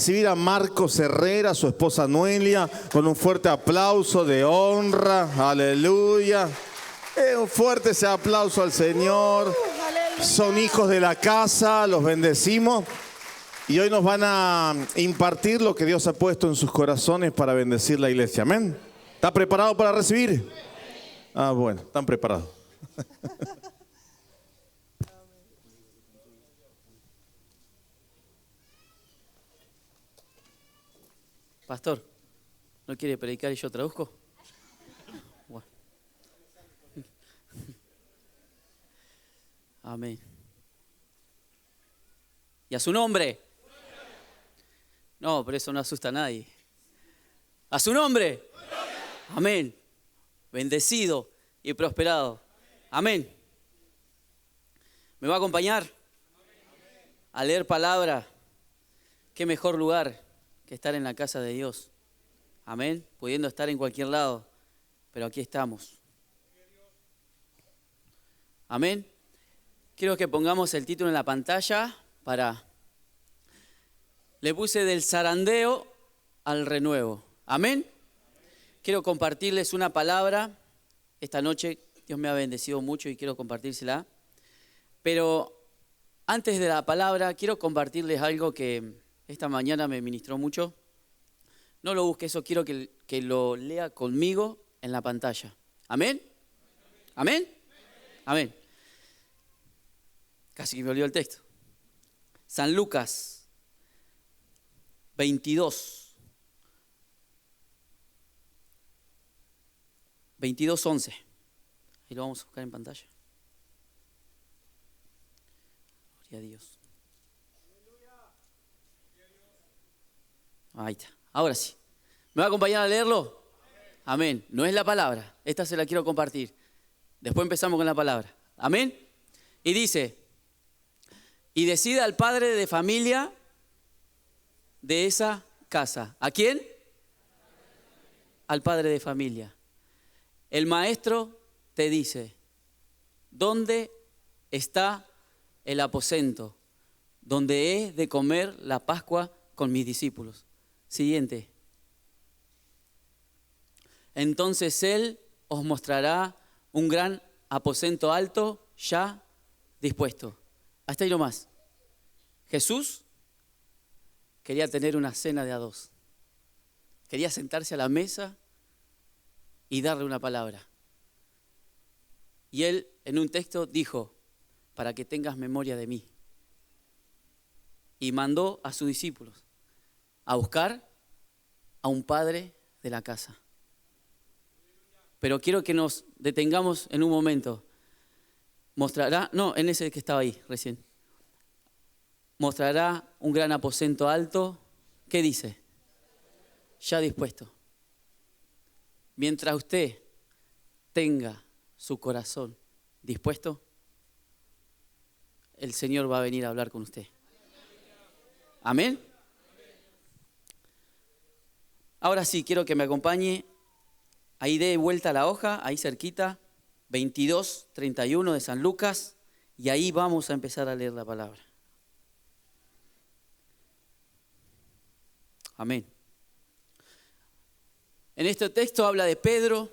Recibir a Marcos Herrera, su esposa Noelia, con un fuerte aplauso de honra. Aleluya. Un fuerte ese aplauso al Señor. Son hijos de la casa, los bendecimos. Y hoy nos van a impartir lo que Dios ha puesto en sus corazones para bendecir la iglesia. Amén. ¿Está preparado para recibir? Ah, bueno, están preparados. Pastor, ¿no quiere predicar y yo traduzco? Bueno. Amén. ¿Y a su nombre? No, pero eso no asusta a nadie. ¿A su nombre? Amén. Bendecido y prosperado. Amén. ¿Me va a acompañar a leer palabra? ¿Qué mejor lugar que estar en la casa de Dios? Amén. Pudiendo estar en cualquier lado, pero aquí estamos. Amén. Quiero que pongamos el título en la pantalla para... Le puse del zarandeo al renuevo. Amén. Quiero compartirles una palabra. Esta noche Dios me ha bendecido mucho y quiero compartírsela. Pero antes de la palabra, quiero compartirles algo que esta mañana me ministró mucho. No lo busque, eso quiero que lo lea conmigo en la pantalla. ¿Amén? ¿Amén? Amén. Casi que me olvidó el texto. San Lucas 22. 22:11. Ahí lo vamos a buscar en pantalla. Gloria a Dios. Ahí está. Ahora sí. ¿Me va a acompañar a leerlo? Amén. No es la palabra. Esta se la quiero compartir. Después empezamos con la palabra. Amén. Y dice: y decida al padre de familia de esa casa. ¿A quién? Al padre de familia. El maestro te dice: ¿dónde está el aposento donde he de comer la Pascua con mis discípulos? Siguiente. Entonces él os mostrará un gran aposento alto ya dispuesto. Hasta ahí nomás. Jesús quería tener una cena de a dos. Quería sentarse a la mesa y darle una palabra. Y él en un texto dijo: para que tengas memoria de mí. Y mandó a sus discípulos a buscar a un padre de la casa. Pero quiero que nos detengamos en un momento. Mostrará, no, en ese que estaba ahí recién. Mostrará un gran aposento alto. ¿Qué dice? Ya dispuesto. Mientras usted tenga su corazón dispuesto, el Señor va a venir a hablar con usted. Amén. Ahora sí, quiero que me acompañe. Ahí dé vuelta la hoja, ahí cerquita, 22:31 de San Lucas, y ahí vamos a empezar a leer la palabra. Amén. En este texto habla de Pedro,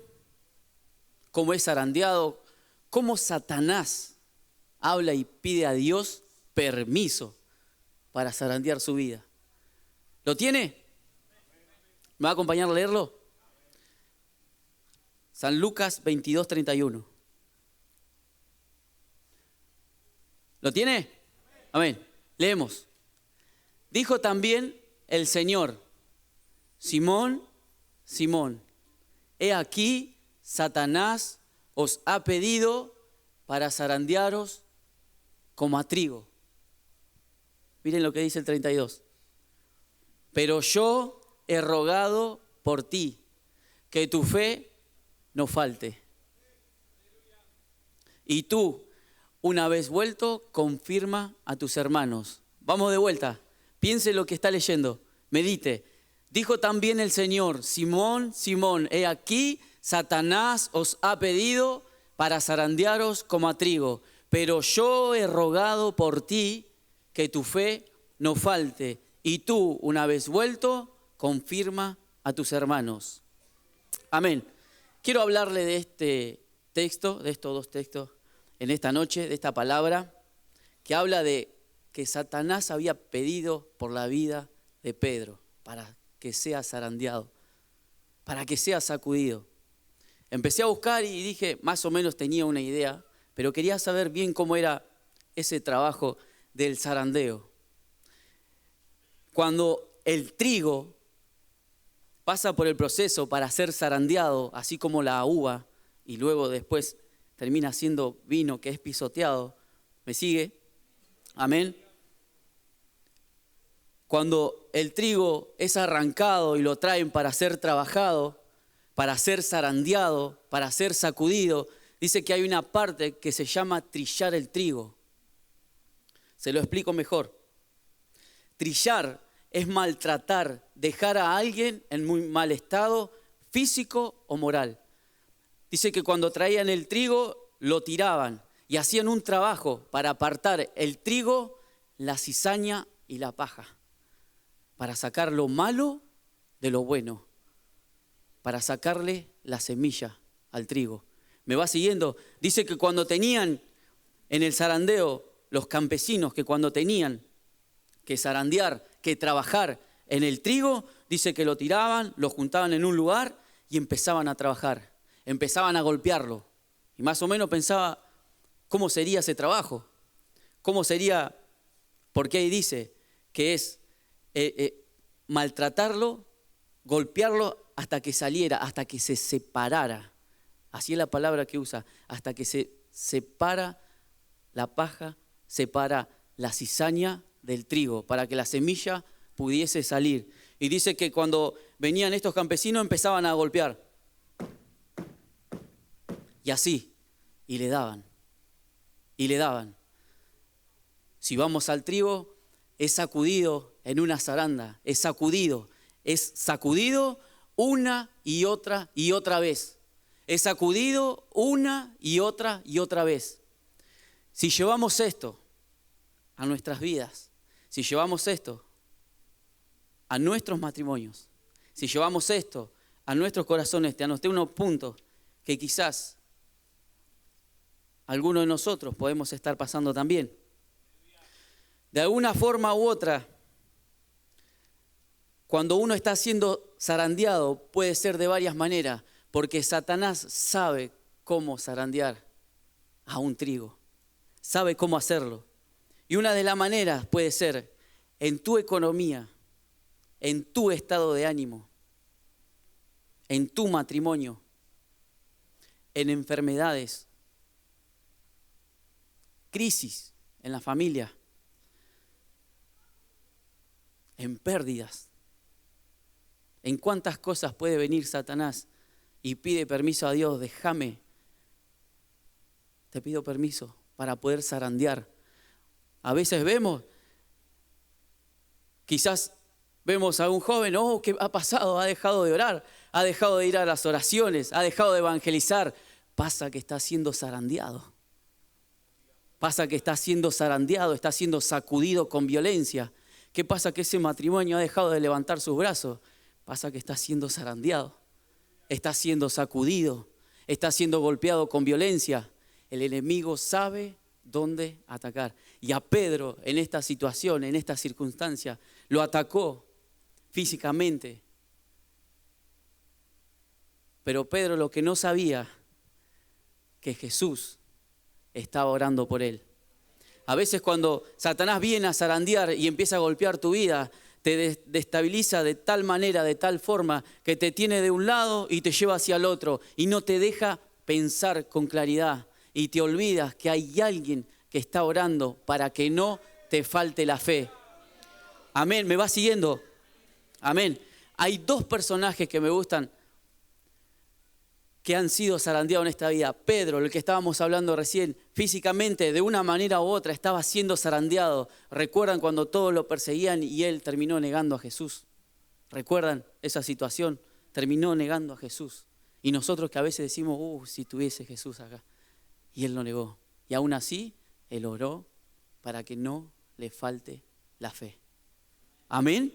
cómo es zarandeado, cómo Satanás habla y pide a Dios permiso para zarandear su vida. ¿Lo tiene? ¿Me va a acompañar a leerlo? San Lucas 22:31. ¿Lo tiene? Amén. Leemos. Dijo también el Señor: Simón, Simón, he aquí Satanás os ha pedido para zarandearos como a trigo. Miren lo que dice el 32. Pero yo he rogado por ti, que tu fe no falte. Y tú, una vez vuelto, confirma a tus hermanos. Vamos de vuelta. Piense lo que está leyendo. Medite. Dijo también el Señor: Simón, Simón, he aquí Satanás os ha pedido para zarandearos como a trigo. Pero yo he rogado por ti, que tu fe no falte. y tú, una vez vuelto, confirma a tus hermanos. Amén. Quiero hablarle de este texto, de estos dos textos, en esta noche, de esta palabra, que habla de que Satanás había pedido por la vida de Pedro, para que sea zarandeado, para que sea sacudido. Empecé a buscar y dije, más o menos tenía una idea, pero quería saber bien cómo era ese trabajo del zarandeo. Cuando el trigo pasa por el proceso para ser zarandeado, así como la uva, y luego después termina siendo vino que es pisoteado, ¿me sigue? Amén. Cuando el trigo es arrancado y lo traen para ser trabajado, para ser zarandeado, para ser sacudido, dice que hay una parte que se llama trillar el trigo. Se lo explico mejor. Trillar es maltratar, dejar a alguien en muy mal estado físico o moral. Dice que cuando traían el trigo lo tiraban y hacían un trabajo para apartar el trigo, la cizaña y la paja, para sacar lo malo de lo bueno, para sacarle la semilla al trigo. ¿Me va siguiendo? Dice que cuando tenían en el zarandeo, los campesinos que cuando tenían que zarandear, que trabajar en el trigo, dice que lo tiraban, lo juntaban en un lugar y empezaban a trabajar, empezaban a golpearlo. Y más o menos pensaba, ¿cómo sería ese trabajo? ¿Cómo sería? Porque ahí dice que es maltratarlo, golpearlo hasta que saliera, hasta que se separara. Así es la palabra que usa, hasta que se separa la paja, separa la cizaña del trigo, para que la semilla pudiese salir. Y dice que cuando venían estos campesinos empezaban a golpear. Y así, y le daban, y le daban. Si vamos al trigo, es sacudido en una zaranda, es sacudido una y otra vez. Es sacudido una y otra vez. Si llevamos esto a nuestras vidas, si llevamos esto a nuestros matrimonios, si llevamos esto a nuestros corazones, te anoté unos puntos que quizás algunos de nosotros podemos estar pasando también. De alguna forma u otra, cuando uno está siendo zarandeado, puede ser de varias maneras, porque Satanás sabe cómo zarandear a un trigo, sabe cómo hacerlo. Y una de las maneras puede ser en tu economía, en tu estado de ánimo, en tu matrimonio, en enfermedades, crisis en la familia, en pérdidas. ¿En cuántas cosas puede venir Satanás y pide permiso a Dios? Déjame, te pido permiso para poder zarandear. A veces quizás vemos a un joven, ¿qué ha pasado? Ha dejado de orar, ha dejado de ir a las oraciones, ha dejado de evangelizar. Pasa que está siendo zarandeado. Pasa que está siendo zarandeado, está siendo sacudido con violencia. ¿Qué pasa? Que ese matrimonio ha dejado de levantar sus brazos. Pasa que está siendo zarandeado, está siendo sacudido, está siendo golpeado con violencia. El enemigo sabe dónde atacar. Y a Pedro en esta situación, en esta circunstancia, lo atacó físicamente. Pero Pedro lo que no sabía, que Jesús estaba orando por él. A veces cuando Satanás viene a zarandear y empieza a golpear tu vida, te destabiliza de tal manera, de tal forma, que te tiene de un lado y te lleva hacia el otro y no te deja pensar con claridad. Y te olvidas que hay alguien que está orando para que no te falte la fe. Amén, ¿me va siguiendo? Amén. Hay dos personajes que me gustan que han sido zarandeados en esta vida. Pedro, el que estábamos hablando recién, físicamente de una manera u otra estaba siendo zarandeado. ¿Recuerdan cuando todos lo perseguían y él terminó negando a Jesús? ¿Recuerdan esa situación? Terminó negando a Jesús. Y nosotros que a veces decimos, si tuviese Jesús acá. Y él lo negó. Y aún así, él oró para que no le falte la fe. Amén.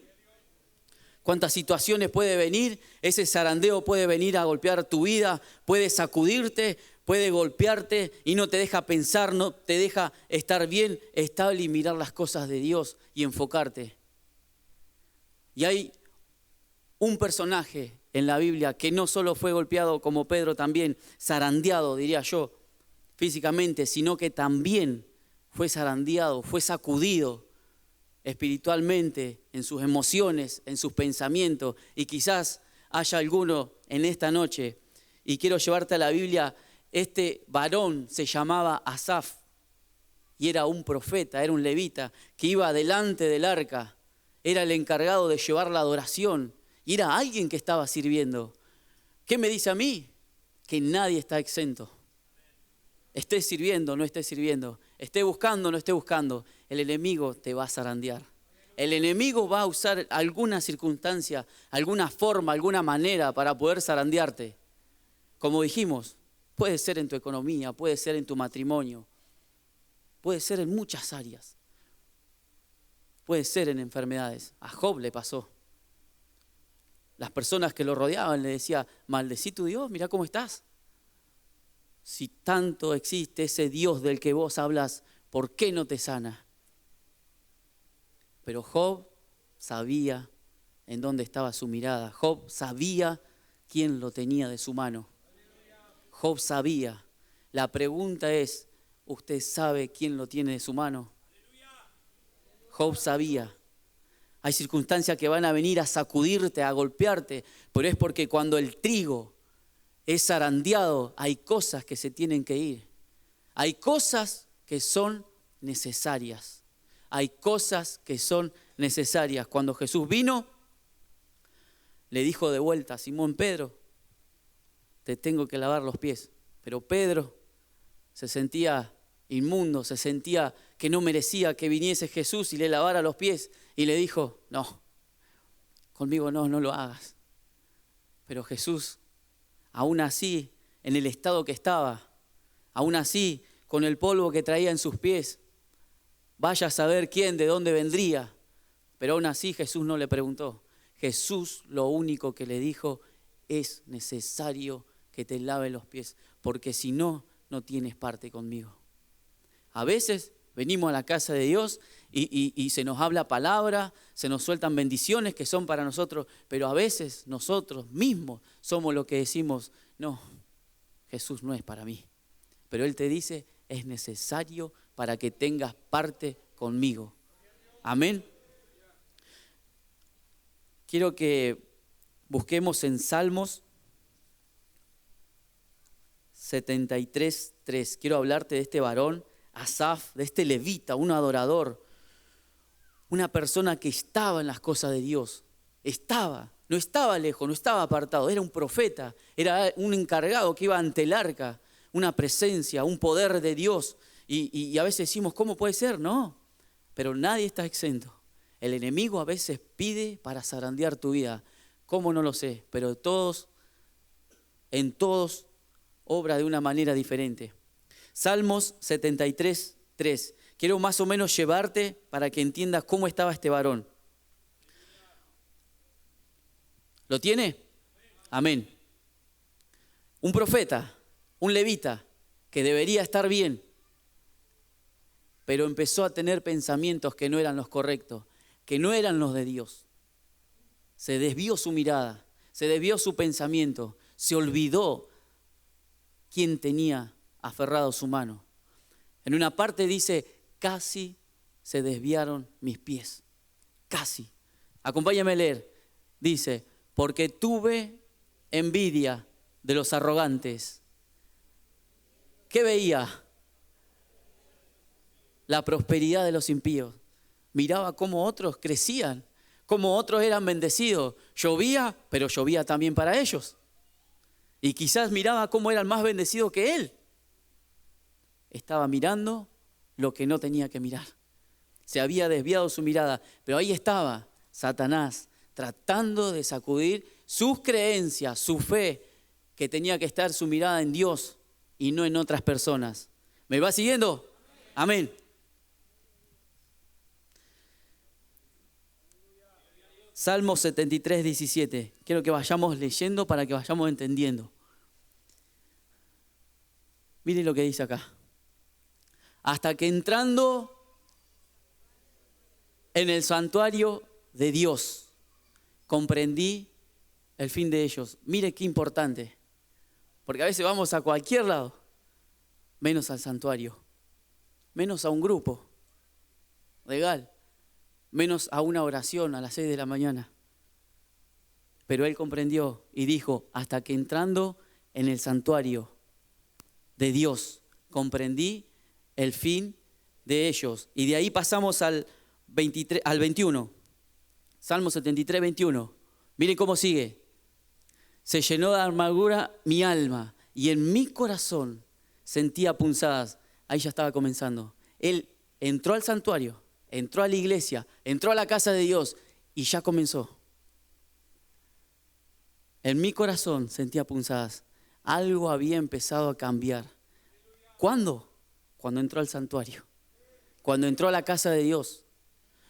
¿Cuántas situaciones puede venir? Ese zarandeo puede venir a golpear tu vida, puede sacudirte, puede golpearte y no te deja pensar, no te deja estar bien, estable y mirar las cosas de Dios y enfocarte. Y hay un personaje en la Biblia que no solo fue golpeado como Pedro, también zarandeado, diría yo, físicamente, sino que también fue zarandeado, fue sacudido espiritualmente, en sus emociones, en sus pensamientos. Y quizás haya alguno en esta noche, y quiero llevarte a la Biblia. Este varón se llamaba Asaf y era un profeta, era un levita que iba delante del arca, era el encargado de llevar la adoración y era alguien que estaba sirviendo. ¿Qué me dice a mí? Que nadie está exento. Esté sirviendo, no esté sirviendo, esté buscando, no esté buscando, el enemigo te va a zarandear. El enemigo va a usar alguna circunstancia, alguna forma, alguna manera para poder zarandearte. Como dijimos, puede ser en tu economía, puede ser en tu matrimonio, puede ser en muchas áreas, puede ser en enfermedades. A Job le pasó. Las personas que lo rodeaban le decían, maldecí tu Dios, mirá cómo estás. Si tanto existe ese Dios del que vos hablas, ¿por qué no te sana? Pero Job sabía en dónde estaba su mirada. Job sabía quién lo tenía de su mano. Job sabía. La pregunta es, ¿usted sabe quién lo tiene de su mano? Job sabía. Hay circunstancias que van a venir a sacudirte, a golpearte, pero es porque cuando el trigo es zarandeado, hay cosas que se tienen que ir. Hay cosas que son necesarias. Hay cosas que son necesarias. Cuando Jesús vino, le dijo de vuelta a Simón Pedro, te tengo que lavar los pies. Pero Pedro se sentía inmundo, se sentía que no merecía que viniese Jesús y le lavara los pies. Y le dijo, no, conmigo no lo hagas. Pero Jesús, aún así, en el estado que estaba, aún así, con el polvo que traía en sus pies, vaya a saber quién, de dónde vendría. Pero aún así Jesús no le preguntó. Jesús lo único que le dijo, es necesario que te lave los pies, porque si no, no tienes parte conmigo. A veces venimos a la casa de Dios y se nos habla palabra, se nos sueltan bendiciones que son para nosotros, pero a veces nosotros mismos somos los que decimos, no, Jesús no es para mí. Pero Él te dice, es necesario para que tengas parte conmigo. Amén. Quiero que busquemos en Salmos 73:3. Quiero hablarte de este varón, Asaf, de este levita, un adorador, una persona que estaba en las cosas de Dios. No estaba lejos, no estaba apartado, era un profeta, era un encargado que iba ante el arca, una presencia, un poder de Dios. Y a veces decimos, ¿cómo puede ser? No, pero nadie está exento. El enemigo a veces pide para zarandear tu vida. ¿Cómo? No lo sé, pero en todos obra de una manera diferente. Salmos 73:3. Quiero más o menos llevarte para que entiendas cómo estaba este varón. ¿Lo tiene? Amén. Un profeta, un levita, que debería estar bien, pero empezó a tener pensamientos que no eran los correctos, que no eran los de Dios. Se desvió su mirada, se desvió su pensamiento, se olvidó quién tenía aferrado su mano. En una parte dice, casi se desviaron mis pies. Casi. Acompáñame a leer. Dice, porque tuve envidia de los arrogantes. ¿Qué veía? La prosperidad de los impíos. Miraba cómo otros crecían, cómo otros eran bendecidos. Llovía, pero llovía también para ellos. Y quizás miraba cómo eran más bendecidos que él. Estaba mirando lo que no tenía que mirar. Se había desviado su mirada, pero ahí estaba Satanás tratando de sacudir sus creencias, su fe, que tenía que estar su mirada en Dios y no en otras personas. ¿Me va siguiendo? Amén. Salmo 73, 17. Quiero que vayamos leyendo para que vayamos entendiendo. Miren lo que dice acá. Hasta que entrando en el santuario de Dios, comprendí el fin de ellos. Mire qué importante. Porque a veces vamos a cualquier lado, menos al santuario, menos a un grupo legal, menos a una oración a las 6 de la mañana. Pero él comprendió y dijo, hasta que entrando en el santuario de Dios, comprendí el fin de ellos. Y de ahí pasamos al 21. Salmo 73, 21. Miren cómo sigue. Se llenó de amargura mi alma y en mi corazón sentía punzadas. Ahí ya estaba comenzando. Él entró al santuario, entró a la iglesia, entró a la casa de Dios y ya comenzó. En mi corazón sentía punzadas. Algo había empezado a cambiar. ¿Cuándo? Cuando entró al santuario. Cuando entró a la casa de Dios.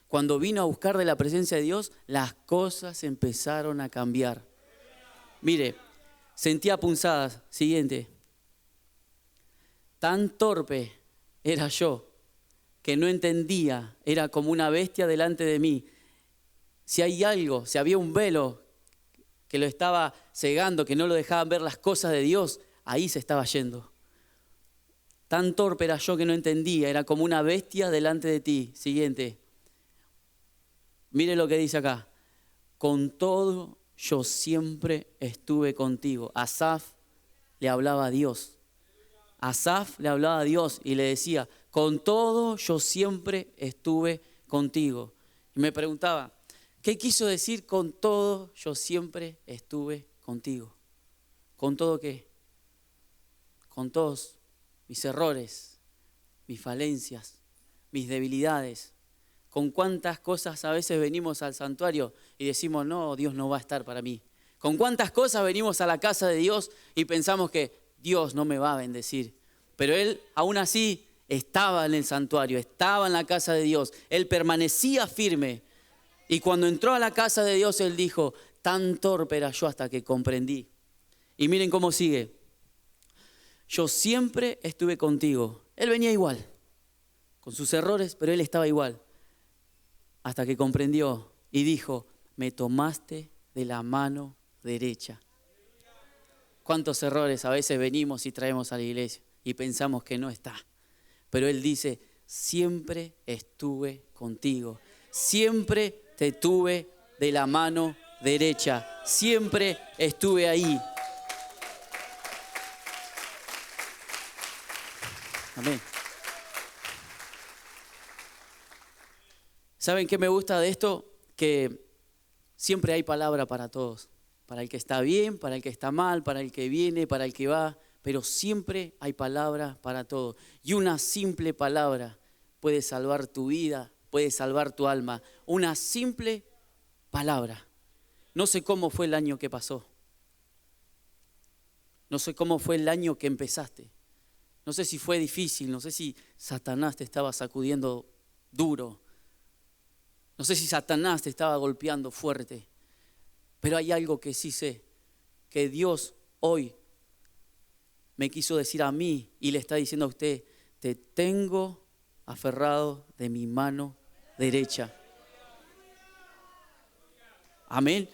Cuando vino a buscar de la presencia de Dios, las cosas empezaron a cambiar. Mire, sentía punzadas. Siguiente. Tan torpe era yo que no entendía. Era como una bestia delante de mí. Si hay algo, si había un velo que lo estaba cegando, que no lo dejaban ver las cosas de Dios, ahí se estaba yendo. Tan torpe era yo que no entendía. Era como una bestia delante de ti. Siguiente. Mire lo que dice acá. Con todo yo siempre estuve contigo. Asaf le hablaba a Dios. Asaf le hablaba a Dios y le decía, con todo yo siempre estuve contigo. Y me preguntaba, ¿qué quiso decir con todo yo siempre estuve contigo? ¿Con todo qué? Con todos mis errores, mis falencias, mis debilidades. Con cuántas cosas a veces venimos al santuario y decimos, no, Dios no va a estar para mí. Con cuántas cosas venimos a la casa de Dios y pensamos que Dios no me va a bendecir. Pero Él aún así estaba en el santuario, estaba en la casa de Dios. Él permanecía firme. Y cuando entró a la casa de Dios, Él dijo, tan torpe era yo hasta que comprendí. Y miren cómo sigue. Yo siempre estuve contigo. Él venía igual, con sus errores, pero Él estaba igual. Hasta que comprendió y dijo, me tomaste de la mano derecha. ¿Cuántos errores a veces venimos y traemos a la iglesia y pensamos que no está? Pero Él dice, siempre estuve contigo. Siempre te tuve de la mano derecha. Siempre estuve ahí. Amén. ¿Saben qué me gusta de esto? Que siempre hay palabra para todos. Para el que está bien, para el que está mal, para el que viene, para el que va. Pero siempre hay palabra para todos. Y una simple palabra puede salvar tu vida, puede salvar tu alma. Una simple palabra. No sé cómo fue el año que pasó. No sé cómo fue el año que empezaste. No sé si fue difícil, no sé si Satanás te estaba sacudiendo duro. No sé si Satanás te estaba golpeando fuerte. Pero hay algo que sí sé, que Dios hoy me quiso decir a mí y le está diciendo a usted, te tengo aferrado de mi mano derecha. Amén.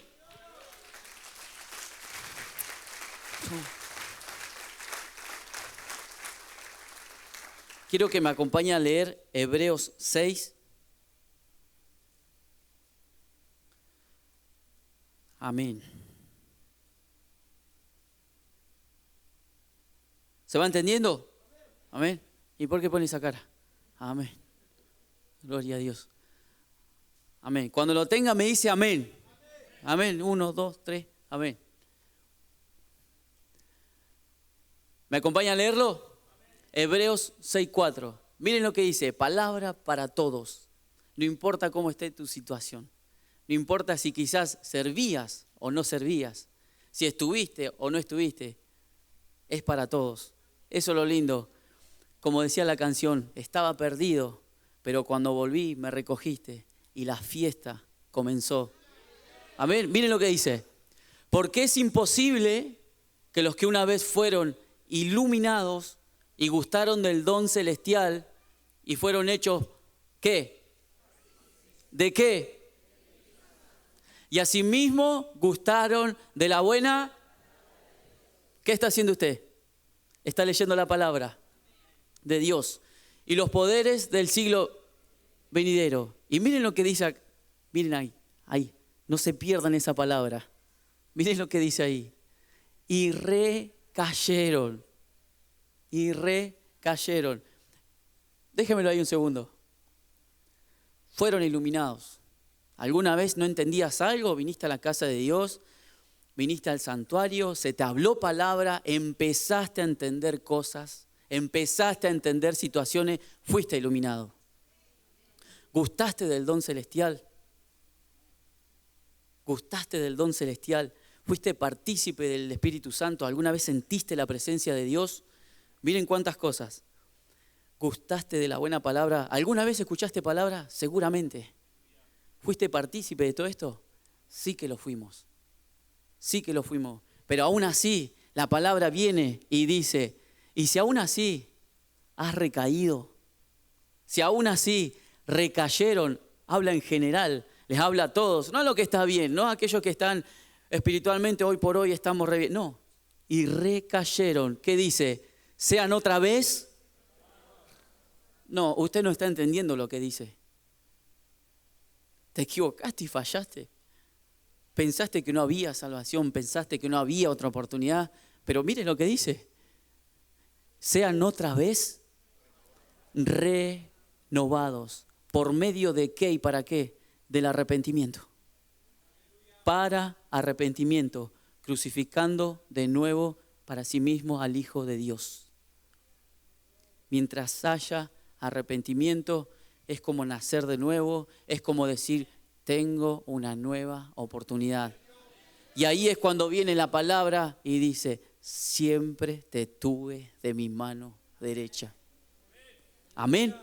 Quiero que me acompañe a leer Hebreos 6. Amén. ¿Se va entendiendo? Amén. ¿Y por qué pone esa cara? Amén. Gloria a Dios. Amén. Cuando lo tenga me dice amén. Amén. 1, 2, 3. Amén. ¿Me acompaña a leerlo? Hebreos 6:4. Miren lo que dice, palabra para todos. No importa cómo esté tu situación. No importa si quizás servías o no servías. Si estuviste o no estuviste. Es para todos. Eso es lo lindo. Como decía la canción, estaba perdido, pero cuando volví me recogiste y la fiesta comenzó. Amén. Miren lo que dice. Porque es imposible que los que una vez fueron iluminados y gustaron del don celestial y fueron hechos, ¿qué? ¿De qué? Y asimismo gustaron de la buena. ¿Qué está haciendo usted? Está leyendo la palabra de Dios y los poderes del siglo venidero. Y miren lo que dice, miren ahí, no se pierdan esa palabra. Miren lo que dice ahí. Y recayeron. Déjenmelo ahí un segundo. Fueron iluminados. ¿Alguna vez no entendías algo? Viniste a la casa de Dios, viniste al santuario, se te habló palabra, empezaste a entender cosas, empezaste a entender situaciones, fuiste iluminado. ¿Gustaste del don celestial? ¿Gustaste del don celestial? ¿Fuiste partícipe del Espíritu Santo? ¿Alguna vez sentiste la presencia de Dios? Miren cuántas cosas. ¿Gustaste de la buena palabra? ¿Alguna vez escuchaste palabra? Seguramente. ¿Fuiste partícipe de todo esto? Sí que lo fuimos. Sí que lo fuimos. Pero aún así, la palabra viene y dice, y si aún así has recaído, si aún así recayeron, habla en general, les habla a todos, no a lo que está bien, no a aquellos que están espiritualmente hoy por hoy estamos re bien, no. Y recayeron, ¿qué dice? ¿Sean otra vez? No, usted no está entendiendo lo que dice. Te equivocaste y fallaste. Pensaste que no había salvación, pensaste que no había otra oportunidad, pero mire lo que dice. Sean otra vez renovados. ¿Por medio de qué y para qué? Del arrepentimiento. Para arrepentimiento, crucificando de nuevo para sí mismo al Hijo de Dios. Mientras haya arrepentimiento, es como nacer de nuevo, es como decir, tengo una nueva oportunidad. Y ahí es cuando viene la palabra y dice, siempre te tuve de mi mano derecha. Amén.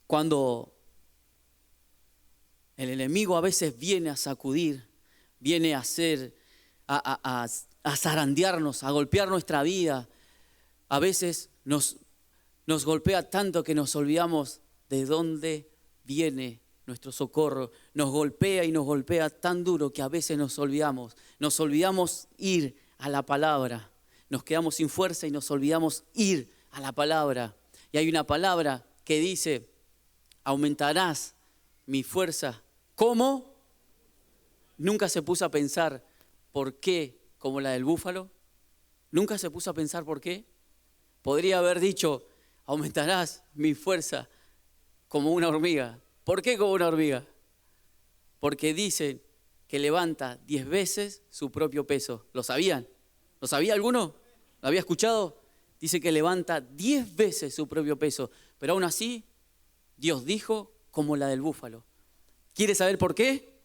Cuando el enemigo a veces viene a sacudir, viene a hacer, a zarandearnos, a golpear nuestra vida, a veces nos golpea tanto que nos olvidamos de dónde viene nuestro socorro. Nos golpea y nos golpea tan duro que a veces nos olvidamos ir a la palabra. Nos quedamos sin fuerza y nos olvidamos ir a la palabra. Y hay una palabra que dice, aumentarás mi fuerza. ¿Cómo? Nunca se puso a pensar por qué como la del búfalo. Nunca se puso a pensar por qué. Podría haber dicho, aumentarás mi fuerza como una hormiga. ¿Por qué como una hormiga? Porque dicen que levanta 10 veces su propio peso. ¿Lo sabían? ¿Lo sabía alguno? ¿Lo había escuchado? Dice que levanta 10 veces su propio peso. Pero aún así, Dios dijo como la del búfalo. ¿Quiere saber por qué?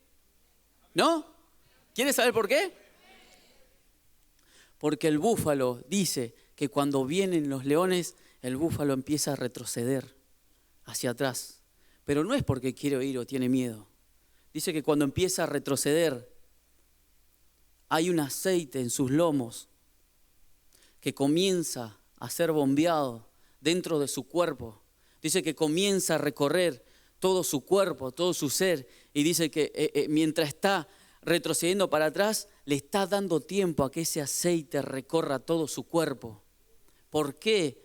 ¿No? ¿Quiere saber por qué? Porque el búfalo dice que cuando vienen los leones, el búfalo empieza a retroceder hacia atrás. Pero no es porque quiere ir o tiene miedo. Dice que cuando empieza a retroceder, hay un aceite en sus lomos que comienza a ser bombeado dentro de su cuerpo. Dice que comienza a recorrer todo su cuerpo, todo su ser. Y dice que mientras está retrocediendo para atrás, le está dando tiempo a que ese aceite recorra todo su cuerpo. ¿Por qué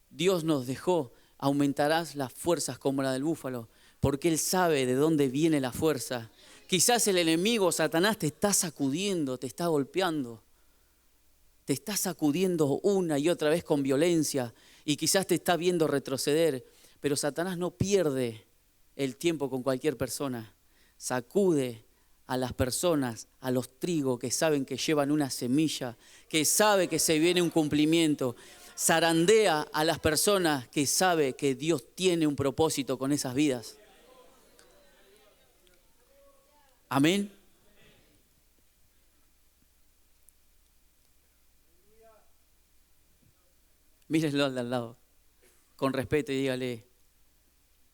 Dios nos dejó? Aumentarás las fuerzas como la del búfalo, porque Él sabe de dónde viene la fuerza. Quizás el enemigo, Satanás, te está sacudiendo, te está golpeando. Te está sacudiendo una y otra vez con violencia y quizás te está viendo retroceder. Pero Satanás no pierde el tiempo con cualquier persona. Sacude a las personas, a los trigos que saben que llevan una semilla, que sabe que se viene un cumplimiento. Zarandea a las personas que sabe que Dios tiene un propósito con esas vidas. Amén. Mírenlo al de al lado, con respeto y dígale,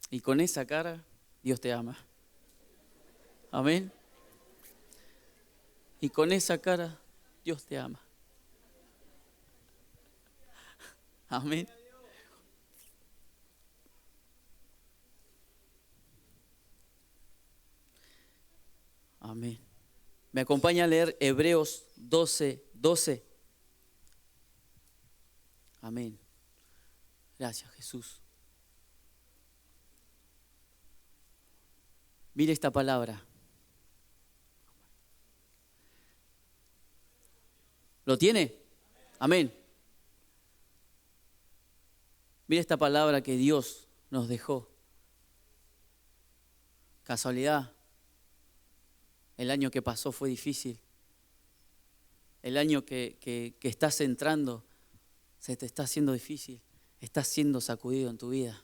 Y con esa cara, Dios te ama. Amén. Y con esa cara, Dios te ama. Amén. Amén. ¿Me acompaña a leer Hebreos 12:12? Amén. Gracias, Jesús. Mire esta palabra. ¿Lo tiene? Amén. Mire esta palabra que Dios nos dejó. Casualidad. El año que pasó fue difícil. El año que estás entrando se te está haciendo difícil. Estás siendo sacudido en tu vida.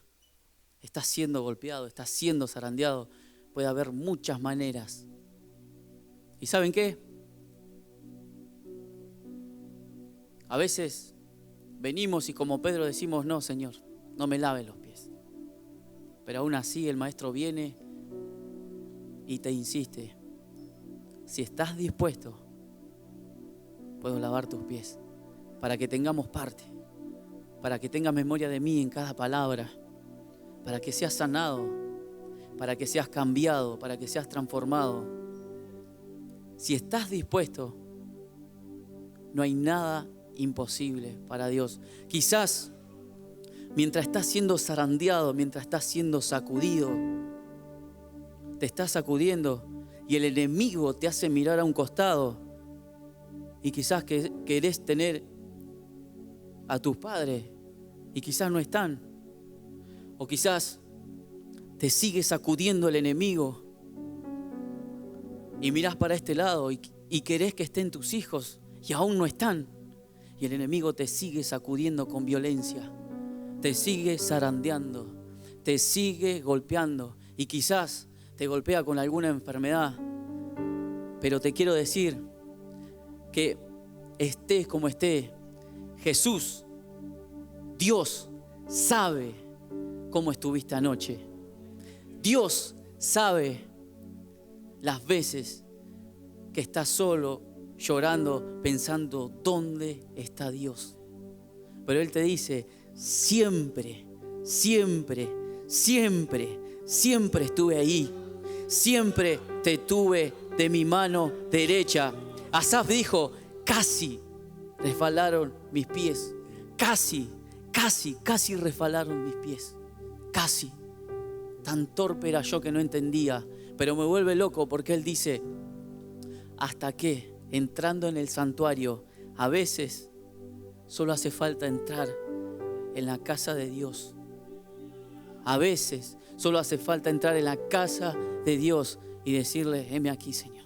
Estás siendo golpeado, estás siendo zarandeado. Puede haber muchas maneras. ¿Y saben qué? A veces venimos y como Pedro decimos, no, Señor, no me laves los pies. Pero aún así el Maestro viene y te insiste. Si estás dispuesto, puedo lavar tus pies para que tengamos parte, para que tengas memoria de mí en cada palabra, para que seas sanado, para que seas cambiado, para que seas transformado. Si estás dispuesto, no hay nada imposible para Dios. Quizás mientras estás siendo zarandeado, mientras estás siendo sacudido, te estás sacudiendo y el enemigo te hace mirar a un costado y quizás querés tener a tus padres y quizás no están, o quizás te sigue sacudiendo el enemigo y mirás para este lado y querés que estén tus hijos y aún no están, y el enemigo te sigue sacudiendo con violencia, te sigue zarandeando, te sigue golpeando y quizás te golpea con alguna enfermedad. Pero te quiero decir que estés como estés, Jesús, Dios, sabe cómo estuviste anoche. Dios sabe las veces que estás solo, llorando, pensando, ¿dónde está Dios? Pero Él te dice, siempre, siempre, siempre, siempre estuve ahí. Siempre te tuve de mi mano derecha. Asaf dijo, casi resbalaron mis pies. Casi resbalaron mis pies. Casi. Tan torpe era yo que no entendía. Pero me vuelve loco porque él dice, hasta que entrando en el santuario, a veces solo hace falta entrar en la casa de Dios. A veces solo hace falta entrar en la casa de Dios y decirle, heme aquí, Señor.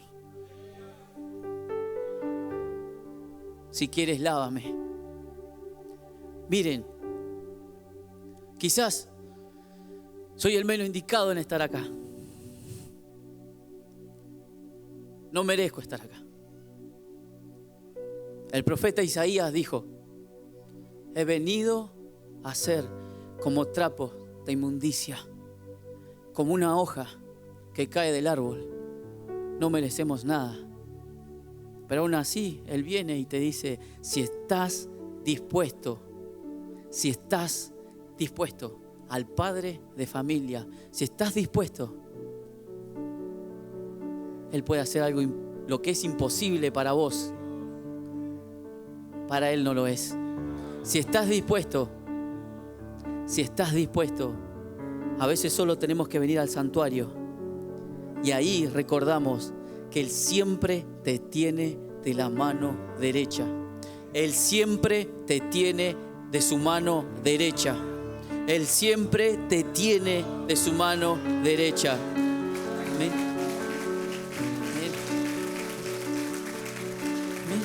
Si quieres, lávame. Miren, quizás soy el menos indicado en estar acá. No merezco estar acá. El profeta Isaías dijo, he venido a ser como trapo de inmundicia, como una hoja que cae del árbol. No merecemos nada. Pero aún así, Él viene y te dice, si estás dispuesto al padre de familia, si estás dispuesto, Él puede hacer algo, lo que es imposible para vos, para Él no lo es. Si estás dispuesto, a veces solo tenemos que venir al santuario y ahí recordamos que Él siempre te tiene de la mano derecha. Él siempre te tiene de su mano derecha. Él siempre te tiene de su mano derecha. Amén. Amén. Amén.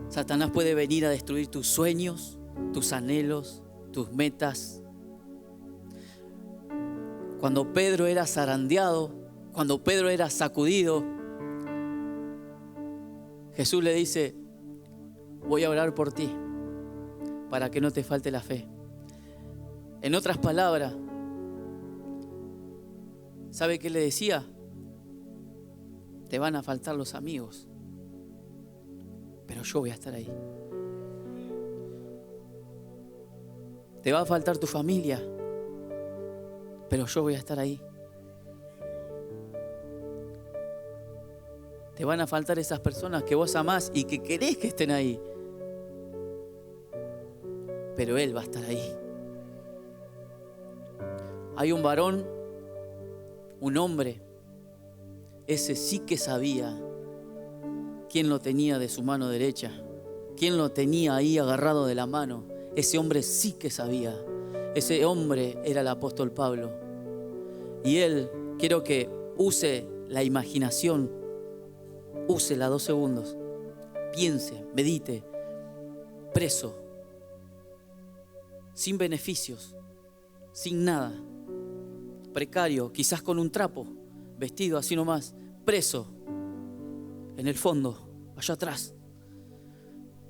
Satanás puede venir a destruir tus sueños, tus anhelos, tus metas. Cuando Pedro era zarandeado, cuando Pedro era sacudido, Jesús le dice, voy a orar por ti. para que no te falte la fe. En otras palabras, ¿sabe qué le decía? Te van a faltar los amigos, pero yo voy a estar ahí. Te va a faltar tu familia, pero yo voy a estar ahí. Te van a faltar esas personas que vos amás y que querés que estén ahí, pero Él va a estar ahí. Hay un varón, un hombre, ese sí que sabía quién lo tenía de su mano derecha, quién lo tenía ahí agarrado de la mano. Ese hombre sí que sabía. Ese hombre era el apóstol Pablo. Y él, quiero que use la imaginación, úsela 2 segundos, piense, medite, preso, sin beneficios, sin nada, precario, quizás con un trapo, vestido así nomás, preso, en el fondo, allá atrás.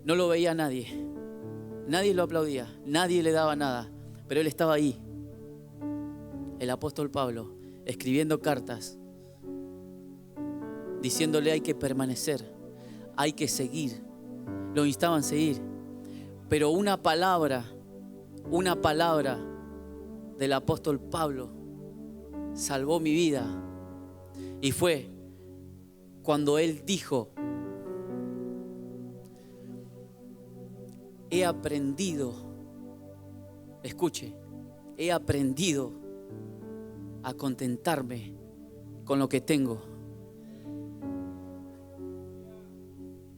No lo veía nadie, nadie lo aplaudía, nadie le daba nada, pero él estaba ahí, el apóstol Pablo, escribiendo cartas, diciéndole hay que permanecer, hay que seguir. Lo instaban a seguir, pero una palabra del apóstol Pablo salvó mi vida. Y fue cuando él dijo: he aprendido, escuche, he aprendido a contentarme con lo que tengo.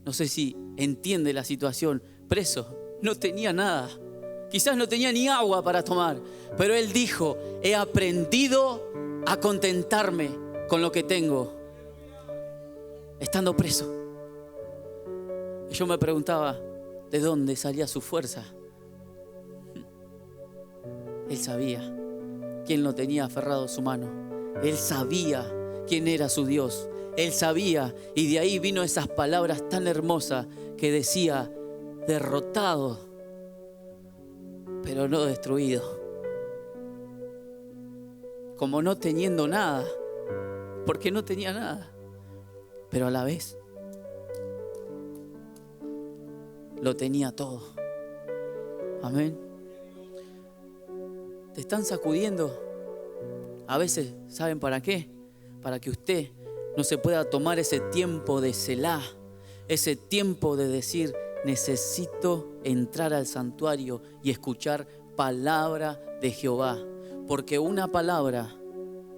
No sé si entiende la situación. Preso, no tenía nada. Quizás no tenía ni agua para tomar. Pero él dijo: he aprendido a contentarme con lo que tengo, estando preso. Y yo me preguntaba, ¿de dónde salía su fuerza? Él sabía quién lo tenía aferrado a su mano. Él sabía quién era su Dios. Él sabía, y de ahí vino esas palabras tan hermosas que decía: derrotado, pero no destruido. Como no teniendo nada, porque no tenía nada, pero a la vez lo tenía todo. Amén. Te están sacudiendo. A veces, ¿saben para qué? Para que usted no se pueda tomar ese tiempo de Selá, ese tiempo de decir: necesito entrar al santuario y escuchar palabra de Jehová. Porque una palabra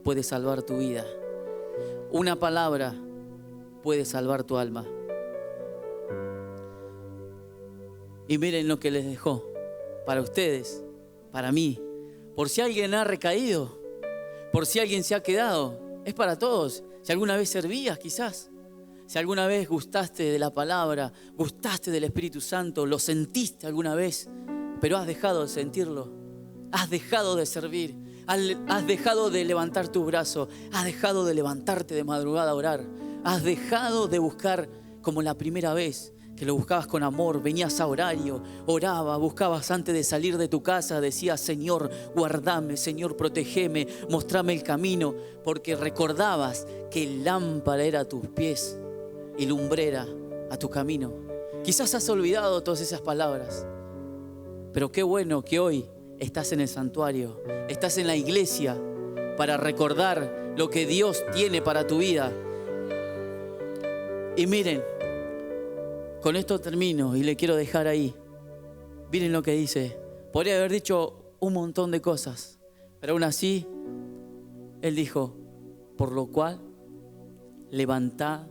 puede salvar tu vida. Una palabra puede salvar tu alma. Y miren lo que les dejó para ustedes, para mí. Por si alguien ha recaído, por si alguien se ha quedado, es para todos. Si alguna vez servías, quizás. Si alguna vez gustaste de la palabra, gustaste del Espíritu Santo, lo sentiste alguna vez, pero has dejado de sentirlo. Has dejado de servir. Has dejado de levantar tu brazo. Has dejado de levantarte de madrugada a orar. Has dejado de buscar como la primera vez, que lo buscabas con amor. Venías a horario, orabas, buscabas antes de salir de tu casa. Decías: Señor, guardame, Señor, protegeme, mostrame el camino. Porque recordabas que lámpara era a tus pies y lumbrera a tu camino. Quizás has olvidado todas esas palabras, pero qué bueno que hoy estás en el santuario, estás en la iglesia para recordar lo que Dios tiene para tu vida. Y miren, con esto termino y le quiero dejar ahí. Miren lo que dice. Podría haber dicho un montón de cosas, pero aún así él dijo: por lo cual levantá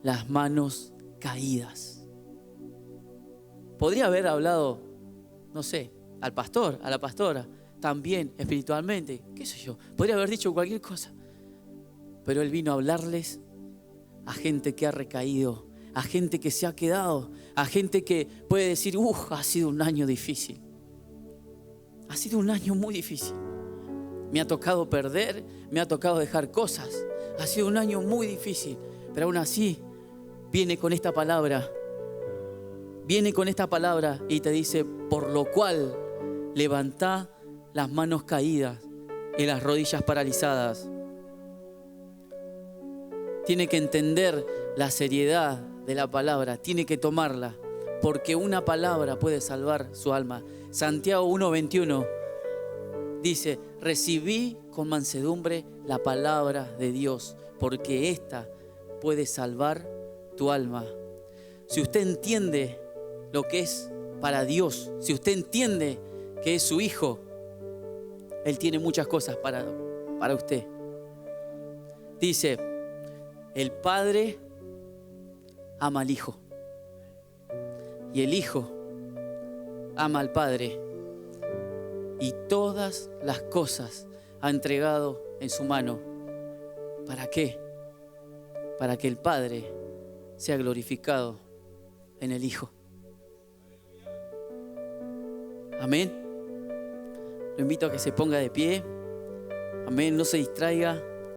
las manos caídas. Podría haber hablado, no sé, al pastor, a la pastora, también espiritualmente, qué sé yo. Podría haber dicho cualquier cosa, pero él vino a hablarles a gente que ha recaído, a gente que se ha quedado, a gente que puede decir: ha sido un año difícil. Ha sido un año muy difícil. Me ha tocado perder, me ha tocado dejar cosas. Ha sido un año muy difícil, pero aún así viene con esta palabra: viene con esta palabra y te dice, por lo cual levantá las manos caídas y las rodillas paralizadas. Tiene que entender la seriedad de la palabra, tiene que tomarla, porque una palabra puede salvar su alma. Santiago 1:21 dice, recibí con mansedumbre la palabra de Dios, porque esta puede salvar tu alma. Si usted entiende lo que es para Dios, si usted entiende que es su hijo, Él tiene muchas cosas para usted. Dice, el Padre ama al Hijo y el Hijo ama al Padre, y todas las cosas ha entregado en su mano. ¿Para qué? Para que el Padre sea glorificado en el Hijo. Amén. Lo invito a que se ponga de pie. Amén. No se distraiga.